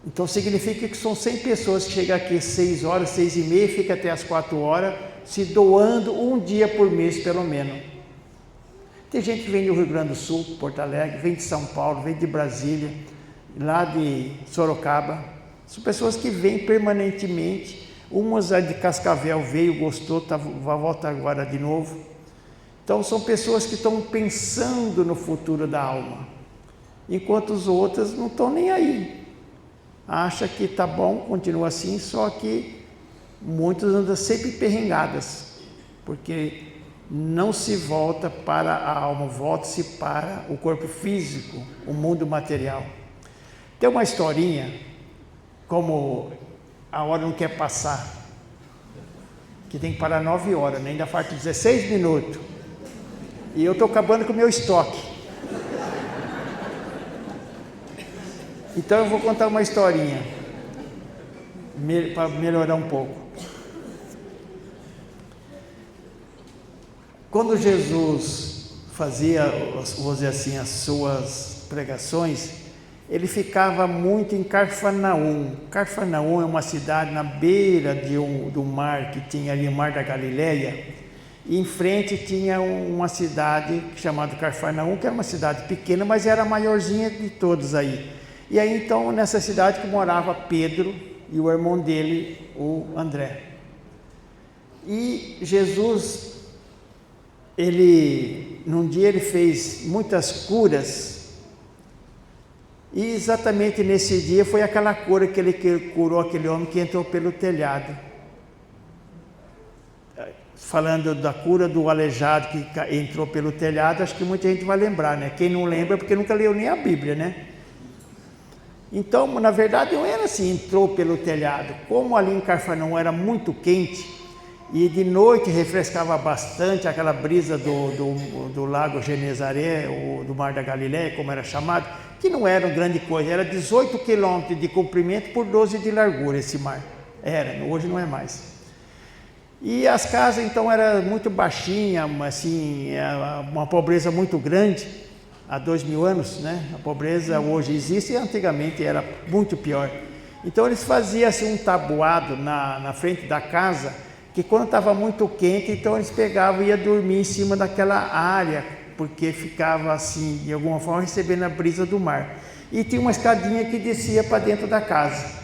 Então significa que são 100 pessoas que chegam aqui às 6 horas, 6 e meia, fica até às 4 horas, se doando um dia por mês pelo menos. Tem gente que vem do Rio Grande do Sul, Porto Alegre, vem de São Paulo, vem de Brasília, lá de Sorocaba. São pessoas que vêm permanentemente. Umas de Cascavel veio, gostou, vai voltar agora de novo. Então são pessoas que estão pensando no futuro da alma, enquanto os outros não estão nem aí. Acha que está bom, continua assim, só que muitos andam sempre perrengadas, porque não se volta para a alma, volta-se para o corpo físico, o mundo material. Tem uma historinha, como a hora não quer passar, que tem que parar 9 horas, né? Ainda falta 16 minutos. E eu estou acabando com o meu estoque. Então eu vou contar uma historinha, para melhorar um pouco. Quando Jesus fazia, vou dizer assim, as suas pregações, ele ficava muito em Cafarnaum. Cafarnaum é uma cidade na beira do mar, que tinha ali o Mar da Galileia, e em frente tinha uma cidade chamada Cafarnaum, que era uma cidade pequena, mas era a maiorzinha de todas aí. E aí então, nessa cidade que morava Pedro e o irmão dele, o André. E Jesus, num dia ele fez muitas curas. E exatamente nesse dia foi aquela cura que ele curou aquele homem que entrou pelo telhado. Falando da cura do aleijado que entrou pelo telhado, acho que muita gente vai lembrar, né? Quem não lembra é porque nunca leu nem a Bíblia, né? Então, na verdade, não era assim, entrou pelo telhado. Como ali em Cafarnaum era muito quente, e de noite refrescava bastante aquela brisa do lago Genezaré, ou do Mar da Galileia, como era chamado, que não era uma grande coisa, era 18 quilômetros de comprimento por 12 de largura esse mar. Hoje não é mais. E as casas então eram muito baixinhas, assim, uma pobreza muito grande, há 2000 anos, né? A pobreza hoje existe e antigamente era muito pior. Então eles faziam assim, um tabuado na frente da casa, que quando estava muito quente, então eles pegavam e iam dormir em cima daquela área, porque ficava assim, de alguma forma, recebendo a brisa do mar. E tinha uma escadinha que descia para dentro da casa.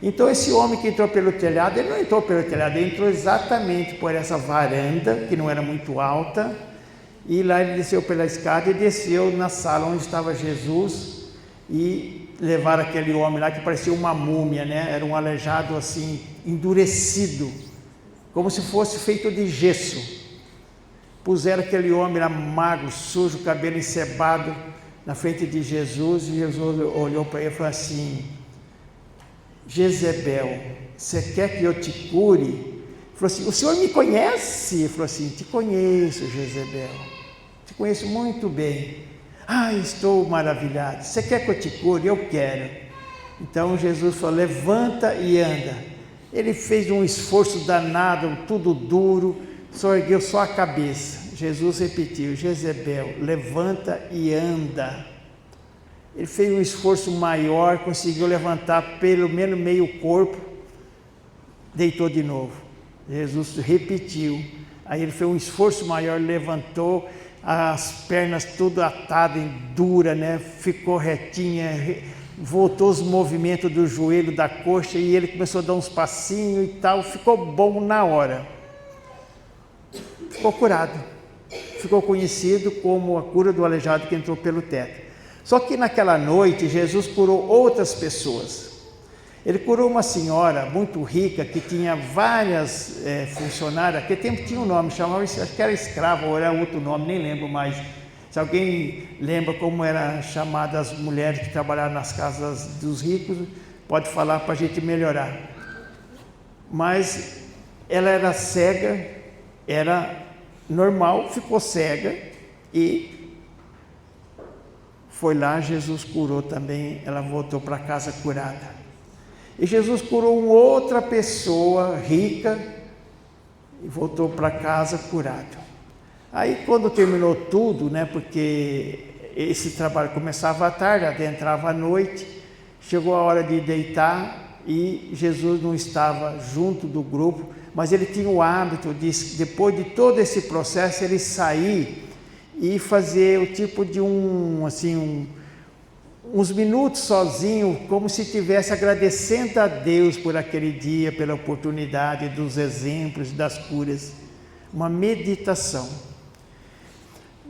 Então esse homem que entrou pelo telhado, ele não entrou pelo telhado, ele entrou exatamente por essa varanda, que não era muito alta, e lá ele desceu pela escada e desceu na sala onde estava Jesus, e levaram aquele homem lá que parecia uma múmia, né? Era um aleijado assim, endurecido, como se fosse feito de gesso. Puseram aquele homem lá magro, sujo, cabelo encebado, na frente de Jesus, e Jesus olhou para ele e falou assim: Jezebel, você quer que eu te cure? Ele falou assim: o senhor me conhece? Ele falou assim: te conheço, Jezebel, te conheço muito bem. Ah, estou maravilhado. Você quer que eu te cure? Eu quero. Então Jesus falou: levanta e anda. Ele fez um esforço danado, tudo duro, só ergueu só a cabeça. Jesus repetiu: Jezebel, levanta e anda. Ele fez um esforço maior, conseguiu levantar pelo menos meio corpo, deitou de novo. Jesus repetiu. Aí ele fez um esforço maior, levantou, as pernas tudo atadas, dura, né? Ficou retinha, voltou os movimentos do joelho, da coxa, e ele começou a dar uns passinhos e tal, ficou bom na hora. Ficou curado. Ficou conhecido como a cura do aleijado que entrou pelo teto. Só que naquela noite Jesus curou outras pessoas. Ele curou uma senhora muito rica que tinha várias funcionárias. Naquele tempo tinha um nome, chamava, acho que era escrava ou era outro nome, nem lembro mais. Se alguém lembra como eram chamadas as mulheres que trabalhavam nas casas dos ricos, pode falar para a gente melhorar. Mas ela era cega, era normal, ficou cega e foi lá, Jesus curou também, ela voltou para casa curada. E Jesus curou uma outra pessoa rica e voltou para casa curado. Aí quando terminou tudo, né, porque esse trabalho começava à tarde, adentrava à noite, chegou a hora de deitar e Jesus não estava junto do grupo, mas ele tinha o hábito de, depois de todo esse processo, ele sair e fazer o tipo de uns minutos sozinho, como se estivesse agradecendo a Deus por aquele dia, pela oportunidade dos exemplos, das curas, uma meditação.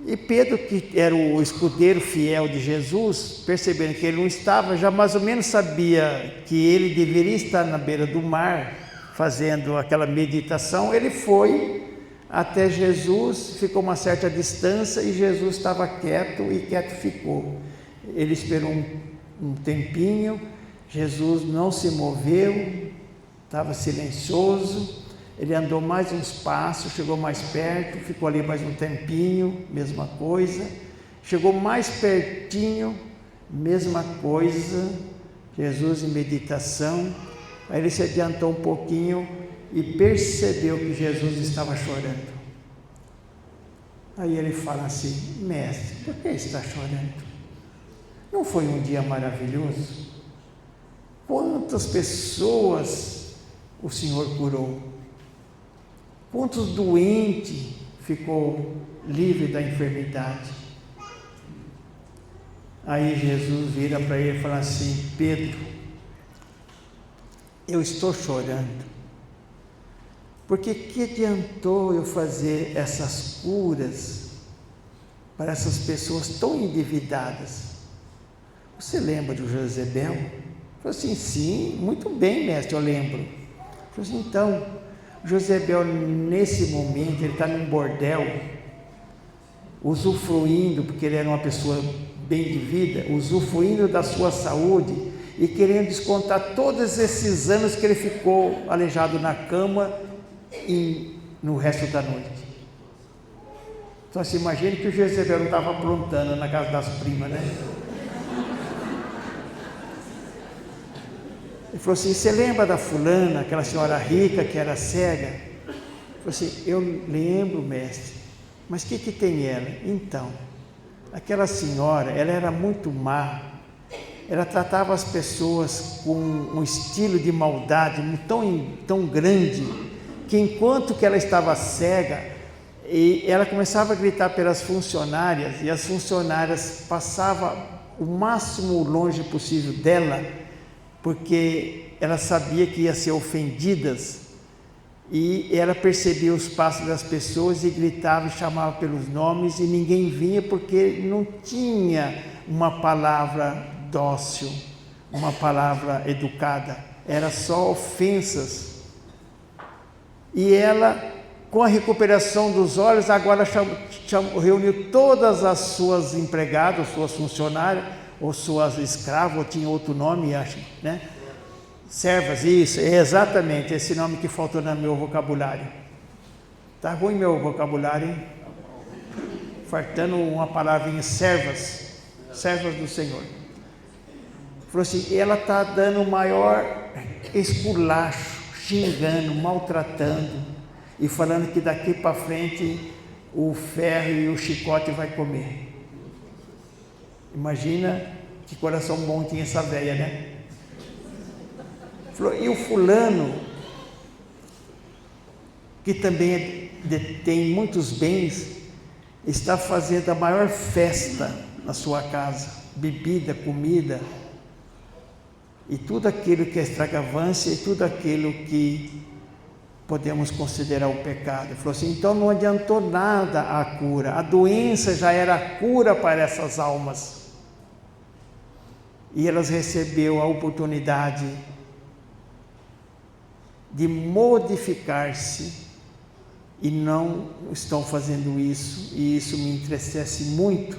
E Pedro, que era o escudeiro fiel de Jesus, percebendo que ele não estava, já mais ou menos sabia que ele deveria estar na beira do mar, fazendo aquela meditação. Ele foi até Jesus, ficou uma certa distância e Jesus estava quieto e quieto ficou. Ele esperou um tempinho, Jesus não se moveu, estava silencioso. Ele andou mais uns passos, chegou mais perto, ficou ali mais um tempinho, mesma coisa. Chegou mais pertinho, mesma coisa. Jesus em meditação. Aí ele se adiantou um pouquinho e percebeu que Jesus estava chorando. Aí ele fala assim: mestre, por que está chorando? Não foi um dia maravilhoso? Quantas pessoas o Senhor curou? Quantos doentes ficou livre da enfermidade? Aí Jesus vira para ele e fala assim: Pedro, eu estou chorando, porque que adiantou eu fazer essas curas para essas pessoas tão endividadas? Você lembra de Jezebel? Eu falei assim: sim, muito bem, mestre, eu lembro. Eu falei assim: então, Jezebel nesse momento, ele está num bordel, usufruindo, porque ele era uma pessoa bem de vida, usufruindo da sua saúde e querendo descontar todos esses anos que ele ficou aleijado na cama e no resto da noite. Então se imagine que o Jezebel não estava aprontando na casa das primas, né? Ele falou assim: você lembra da fulana, aquela senhora rica que era cega? Ele falou assim: eu lembro, mestre, mas o que tem ela? Então, aquela senhora, ela era muito má, ela tratava as pessoas com um estilo de maldade tão grande, que enquanto que ela estava cega, ela começava a gritar pelas funcionárias, e as funcionárias passavam o máximo longe possível dela, porque ela sabia que ia ser ofendidas, e ela percebia os passos das pessoas e gritava e chamava pelos nomes, e ninguém vinha porque não tinha uma palavra dócil, uma palavra educada, era só ofensas. E ela, com a recuperação dos olhos, agora reuniu todas as suas empregadas, suas funcionárias, ou suas escravas, ou tinha outro nome, acho, né? Servas, isso, é exatamente esse nome que faltou no meu vocabulário. Tá ruim meu vocabulário, hein? Faltando uma palavrinha, servas do Senhor. Falou assim, ela está dando o maior esculacho, xingando, maltratando, e falando que daqui para frente o ferro e o chicote vai comer. Imagina que coração bom tinha essa velha, né? Falou, e o fulano, que também tem muitos bens, está fazendo a maior festa na sua casa, bebida, comida, e tudo aquilo que é extravagância e tudo aquilo que podemos considerar um pecado. Ele falou assim, então não adiantou nada a cura, a doença já era a cura para essas almas. E elas receberam a oportunidade de modificar-se e não estão fazendo isso, e isso me entristece muito,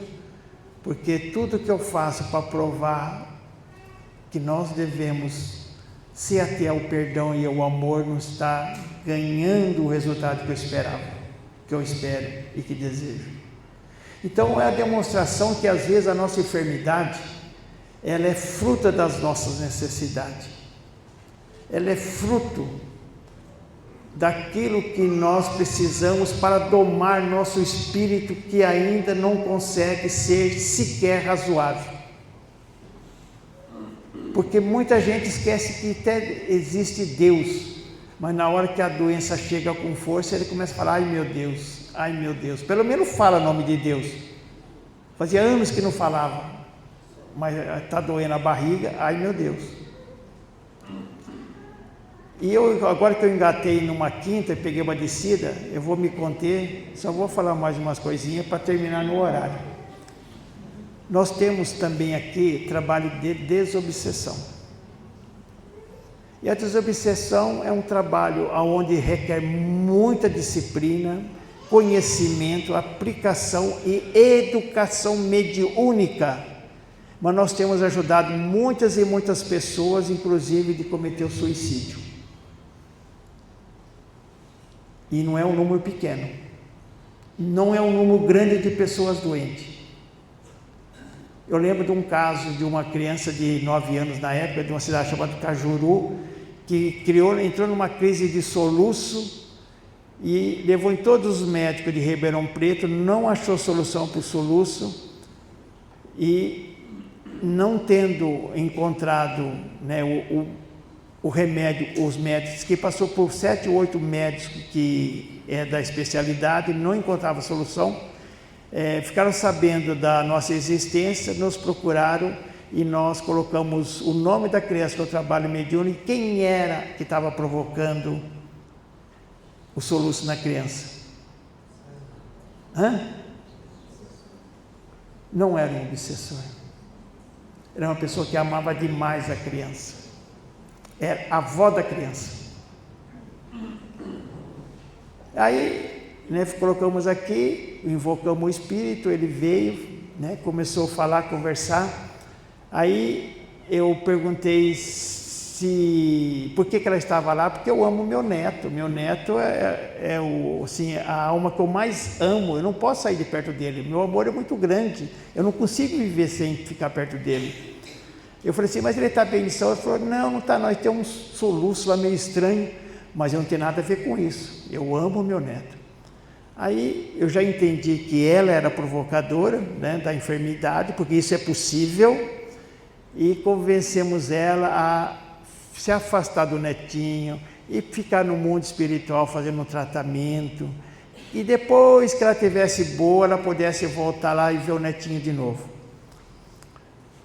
porque tudo que eu faço para provar que nós devemos se ater ao perdão e ao amor não está ganhando o resultado que eu esperava, que eu espero e que desejo. Então é a demonstração que às vezes a nossa enfermidade, ela é fruto das nossas necessidades. Ela é fruto daquilo que nós precisamos para domar nosso espírito, que ainda não consegue ser sequer razoável. Porque muita gente esquece que até existe Deus, mas na hora que a doença chega com força, ele começa a falar, ai meu Deus, pelo menos fala o nome de Deus. Fazia anos que não falava, mas está doendo a barriga, ai meu Deus. E eu, agora que eu engatei numa quinta e peguei uma descida, eu vou me conter, só vou falar mais umas coisinhas para terminar no horário. Nós temos também aqui trabalho de desobsessão. E a desobsessão é um trabalho onde requer muita disciplina, conhecimento, aplicação e educação mediúnica. Mas nós temos ajudado muitas e muitas pessoas, inclusive de cometer o suicídio. E não é um número pequeno, não é um número grande de pessoas doentes. Eu lembro de um caso de uma criança de 9 anos na época, de uma cidade chamada Cajuru, que entrou numa crise de soluço e levou em todos os médicos de Ribeirão Preto, não achou solução para o soluço, e não tendo encontrado, né, o remédio, os médicos, que passou por 7 ou 8 médicos que é da especialidade, não encontrava solução, ficaram sabendo da nossa existência, nos procuraram e nós colocamos o nome da criança que eu trabalho mediúnico, quem era que estava provocando o soluço na criança. Não era um obsessor, era uma pessoa que amava demais a criança. Era a avó da criança. Aí, né, colocamos aqui, invocamos o espírito, ele veio, né, começou a falar, conversar. Aí eu perguntei por que ela estava lá, porque eu amo meu neto. Meu neto é assim, a alma que eu mais amo, eu não posso sair de perto dele, meu amor é muito grande, eu não consigo viver sem ficar perto dele. Eu falei assim, mas ele está bem de saúde? Ele falou, não está, nós temos um soluço lá meio estranho, mas eu não tenho nada a ver com isso, eu amo meu neto. Aí eu já entendi que ela era provocadora, né, da enfermidade, porque isso é possível, e convencemos ela a se afastar do netinho e ficar no mundo espiritual fazendo um tratamento, e depois que ela estivesse boa, ela pudesse voltar lá e ver o netinho de novo.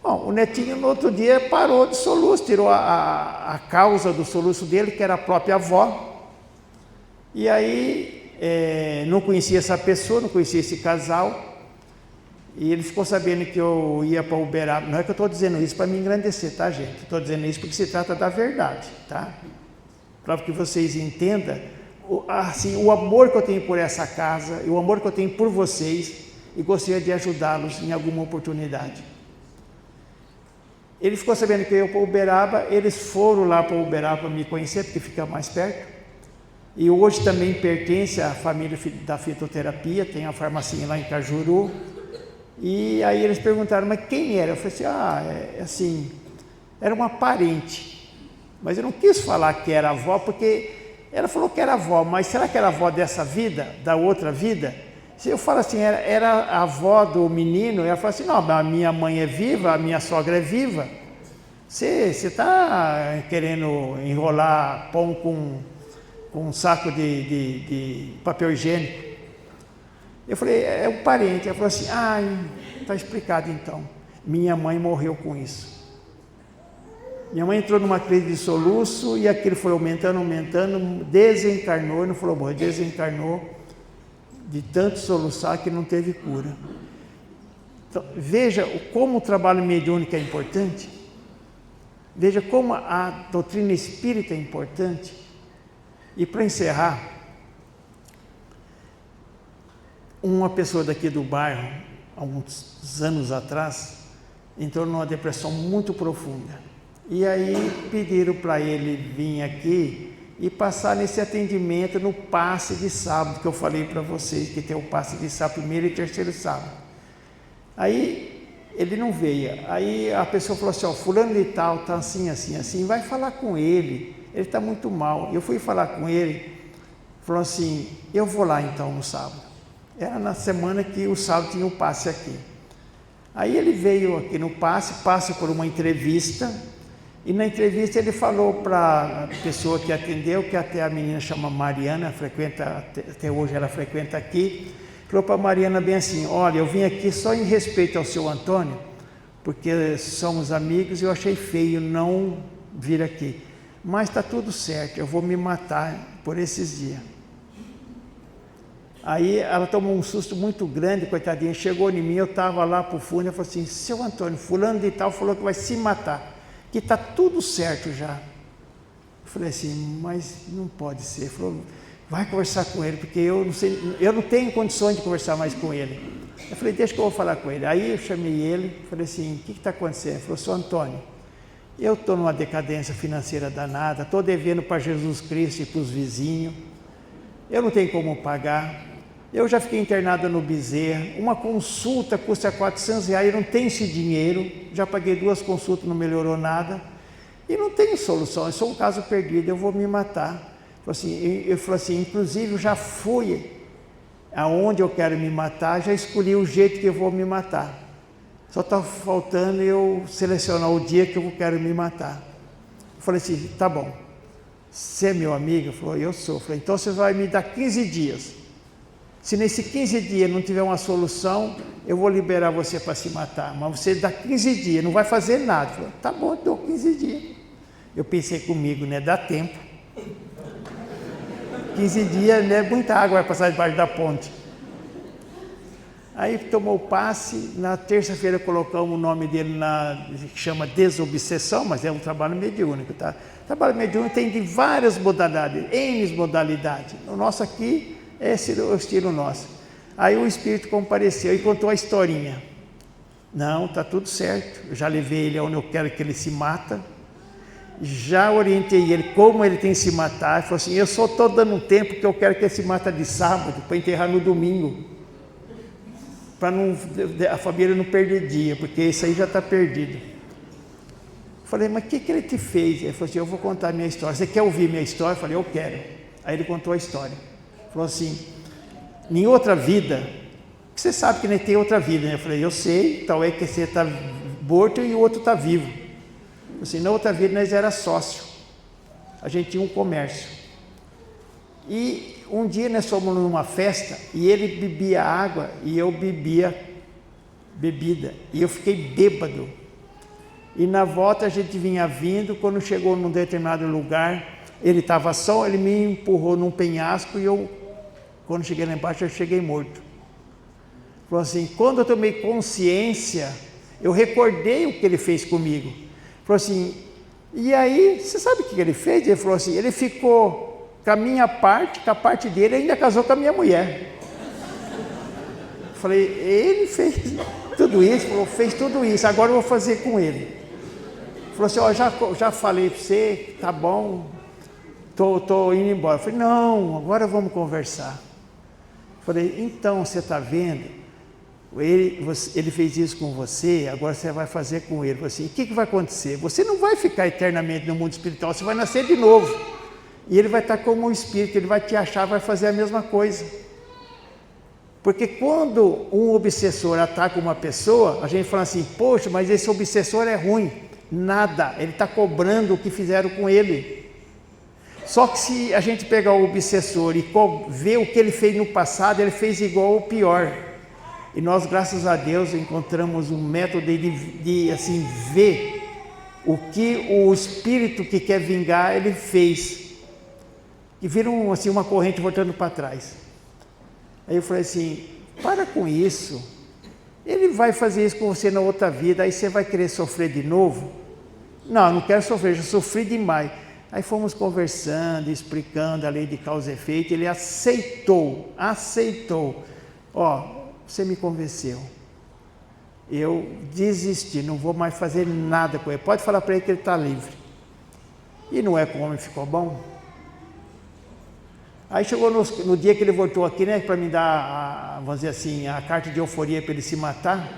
Bom, o netinho no outro dia parou de soluço, tirou a causa do soluço dele, que era a própria avó. E aí, não conhecia essa pessoa, não conhecia esse casal. E ele ficou sabendo que eu ia para Uberaba. Não é que eu estou dizendo isso para me engrandecer, tá, gente? Estou dizendo isso porque se trata da verdade, tá? Para que vocês entendam, assim, o amor que eu tenho por essa casa, e o amor que eu tenho por vocês, e gostaria de ajudá-los em alguma oportunidade. Ele ficou sabendo que eu ia para Uberaba, eles foram lá para Uberaba para me conhecer, porque fica mais perto. E hoje também pertence à família da fitoterapia, tem a farmacinha lá em Cajuru. E aí eles perguntaram, mas quem era? Eu falei assim, era uma parente. Mas eu não quis falar que era avó, porque ela falou que era avó, mas será que era avó dessa vida, da outra vida? Se eu falo assim, era a avó do menino, ela fala assim, não, a minha mãe é viva, a minha sogra é viva. Você está querendo enrolar pão com um saco de papel higiênico? Eu falei, é um parente. Ela falou assim, está explicado então. Minha mãe morreu com isso. Minha mãe entrou numa crise de soluço e aquilo foi aumentando, desencarnou, não falou morrer, desencarnou de tanto soluçar que não teve cura. Então, veja como o trabalho mediúnico é importante. Veja como a doutrina espírita é importante. E para encerrar, uma pessoa daqui do bairro, há uns anos atrás, entrou numa depressão muito profunda. E aí pediram para ele vir aqui e passar nesse atendimento no passe de sábado, que eu falei para vocês, que tem o passe de sábado, primeiro e terceiro sábado. Aí ele não veio. Aí a pessoa falou assim, fulano de tal, está assim, assim, assim, vai falar com ele está muito mal. Eu fui falar com ele, falou assim, eu vou lá então no sábado. Era na semana que o sábado tinha o passe aqui. Aí ele veio aqui no passe por uma entrevista, e na entrevista ele falou para a pessoa que atendeu, que até a menina chama Mariana, até hoje ela frequenta aqui, falou para a Mariana bem assim, olha, eu vim aqui só em respeito ao seu Antônio, porque somos amigos e eu achei feio não vir aqui. Mas está tudo certo, eu vou me matar por esses dias. Aí ela tomou um susto muito grande, coitadinha, chegou em mim, eu estava lá para o fundo, eu falei assim, seu Antônio, fulano de tal falou que vai se matar, que está tudo certo já. Eu falei assim, mas não pode ser. Ele falou, vai conversar com ele, porque eu não sei, eu não tenho condições de conversar mais com ele. Eu falei, deixa que eu vou falar com ele. Aí eu chamei ele, falei assim, o que está acontecendo? Ele falou, seu Antônio, eu estou numa decadência financeira danada, estou devendo para Jesus Cristo e para os vizinhos, eu não tenho como pagar. Eu já fiquei internado no Bezerra, uma consulta custa R$400, eu não tenho esse dinheiro, já paguei 2 consultas, não melhorou nada, e não tenho solução, eu sou um caso perdido, eu vou me matar. Eu falei assim, inclusive eu já fui aonde eu quero me matar, já escolhi o jeito que eu vou me matar, só está faltando eu selecionar o dia que eu quero me matar. Eu falei assim, tá bom, você é meu amigo? Ele falou, eu sou. Eu falei, então você vai me dar 15 dias. Se nesse 15 dias não tiver uma solução, eu vou liberar você para se matar. Mas você dá 15 dias, não vai fazer nada. Eu falei, tá bom, dou 15 dias. Eu pensei comigo, né? Dá tempo. 15 dias, né? Muita água vai passar debaixo da ponte. Aí tomou o passe, na terça-feira colocamos o nome dele que chama Desobsessão, mas é um trabalho mediúnico, tá? O trabalho mediúnico tem de várias modalidades, N modalidades. O nosso aqui é o estilo nosso. Aí o espírito compareceu e contou a historinha. Não, está tudo certo, eu já levei ele onde eu quero que ele se mata, já orientei ele como ele tem que se matar. Ele falou assim, eu só estou dando um tempo que eu quero que ele se mata de sábado, para enterrar no domingo, para a família não perder dia, porque isso aí já está perdido. Eu falei, mas o que ele te fez? Ele falou assim, eu vou contar a minha história. Você quer ouvir minha história? Eu falei, eu quero. Aí ele contou a história. Falou assim, em outra vida, você sabe que nem tem outra vida, né? Eu falei, eu sei, tal é que você está morto e o outro está vivo. Assim, na outra vida nós era sócio, a gente tinha um comércio. E um dia nós fomos numa festa e ele bebia água e eu bebia bebida. E eu fiquei bêbado. E na volta a gente vinha vindo, quando chegou num determinado lugar, ele estava só, ele me empurrou num penhasco e eu, quando cheguei lá embaixo, eu cheguei morto. Falou assim, quando eu tomei consciência, eu recordei o que ele fez comigo. Falou assim, e aí, você sabe o que ele fez? Ele falou assim, ele ficou com a minha parte, com a parte dele, e ainda casou com a minha mulher. Falei, ele fez tudo isso, falou, fez tudo isso, agora eu vou fazer com ele. Falou assim, ó, já falei para você, tá bom, tô indo embora. Falei, não, agora vamos conversar. Falei, então, você está vendo, ele fez isso com você, agora você vai fazer com ele. Falei assim, o que vai acontecer? Você não vai ficar eternamente no mundo espiritual, você vai nascer de novo. E ele vai estar como um espírito, ele vai te achar, vai fazer a mesma coisa. Porque quando um obsessor ataca uma pessoa, a gente fala assim, poxa, mas esse obsessor é ruim. Nada, ele está cobrando o que fizeram com ele. Só que se a gente pegar o obsessor e ver o que ele fez no passado, ele fez igual ou pior. E nós, graças a Deus, encontramos um método de assim, ver o que o espírito que quer vingar, ele fez. E vira assim, uma corrente voltando para trás. Aí eu falei assim, para com isso. Ele vai fazer isso com você na outra vida, aí você vai querer sofrer de novo? Não, não quero sofrer, já sofri demais. Aí fomos conversando, explicando a lei de causa e efeito, ele aceitou. Ó, você me convenceu. Eu desisti, não vou mais fazer nada com ele. Pode falar para ele que ele está livre. E não é que o homem ficou bom? Aí chegou no dia que ele voltou aqui, né, para me dar, vamos dizer assim, a carta de euforia para ele se matar.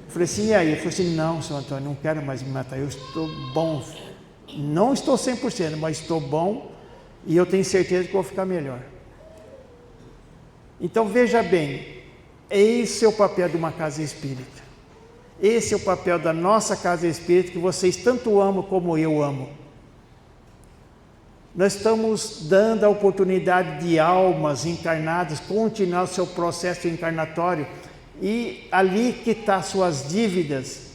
Falei assim, e aí? Ele falou assim, não, senhor Antônio, não quero mais me matar, eu estou bom. Não estou 100%, mas estou bom e eu tenho certeza que vou ficar melhor. Então veja bem, esse é o papel de uma casa espírita. Esse é o papel da nossa casa espírita que vocês tanto amam como eu amo. Nós estamos dando a oportunidade de almas encarnadas continuar o seu processo encarnatório e ali quitar suas dívidas,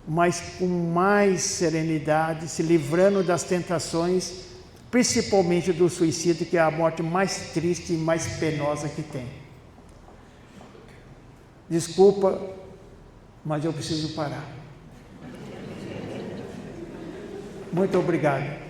mas com mais serenidade, se livrando das tentações, principalmente do suicídio, que é a morte mais triste e mais penosa que tem. Desculpa, mas eu preciso parar. Muito obrigado.